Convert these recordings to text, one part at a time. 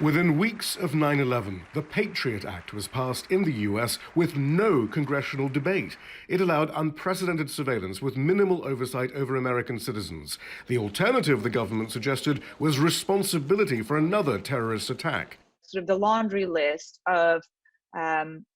Within weeks of 9/11, the Patriot Act was passed in the US with no congressional debate. It allowed unprecedented surveillance with minimal oversight over American citizens. The alternative the government suggested was responsibility for another terrorist attack. Sort of the laundry list of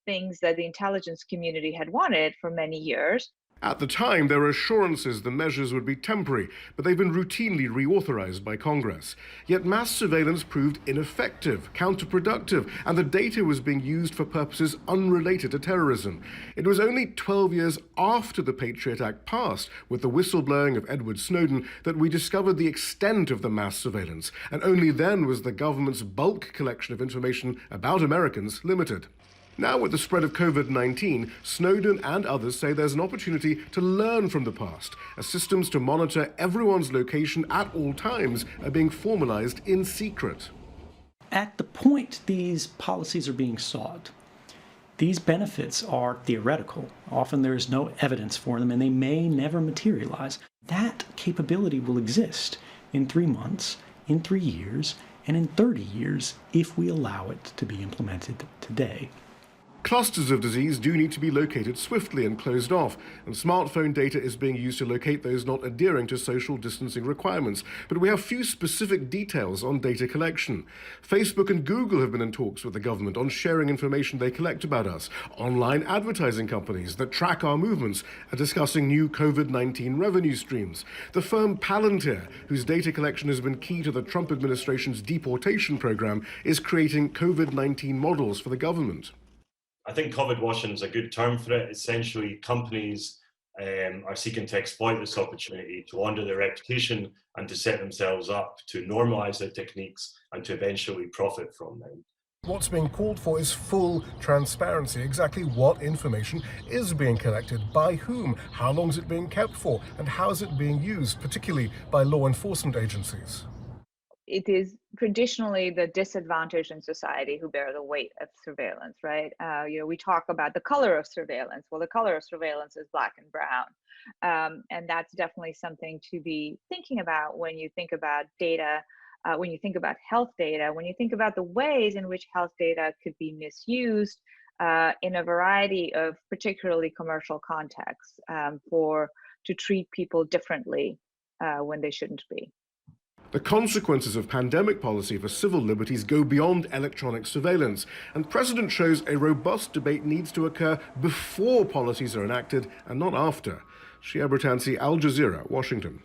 things that the intelligence community had wanted for many years. At the time, there were assurances the measures would be temporary, but they've been routinely reauthorized by Congress. Yet mass surveillance proved ineffective, counterproductive, and the data was being used for purposes unrelated to terrorism. It was only 12 years after the Patriot Act passed, with the whistleblowing of Edward Snowden, that we discovered the extent of the mass surveillance, and only then was the government's bulk collection of information about Americans limited. Now, with the spread of COVID-19, Snowden and others say there's an opportunity to learn from the past, as systems to monitor everyone's location at all times are being formalized in secret. At the point these policies are being sought, these benefits are theoretical. Often there is no evidence for them, and they may never materialize. That capability will exist in 3 months, in 3 years, and in 30 years if we allow it to be implemented today. Clusters of disease do need to be located swiftly and closed off, and smartphone data is being used to locate those not adhering to social distancing requirements. But we have few specific details on data collection. Facebook and Google have been in talks with the government on sharing information they collect about us. Online advertising companies that track our movements are discussing new COVID-19 revenue streams. The firm Palantir, whose data collection has been key to the Trump administration's deportation program, is creating COVID-19 models for the government. I think COVID washing is a good term for it. Essentially, companies are seeking to exploit this opportunity to launder their reputation and to set themselves up to normalize their techniques and to eventually profit from them. What's being called for is full transparency. Exactly what information is being collected, by whom, how long is it being kept for, and how is it being used, particularly by law enforcement agencies. It is traditionally the disadvantaged in society who bear the weight of surveillance, right? We talk about the color of surveillance. Well, the color of surveillance is black and brown. And that's definitely something to be thinking about when you think about data, when you think about health data, when you think about the ways in which health data could be misused in a variety of particularly commercial contexts to treat people differently when they shouldn't be. The consequences of pandemic policy for civil liberties go beyond electronic surveillance, and precedent shows a robust debate needs to occur before policies are enacted and not after. Shihab, Rattansi, Al Jazeera, Washington.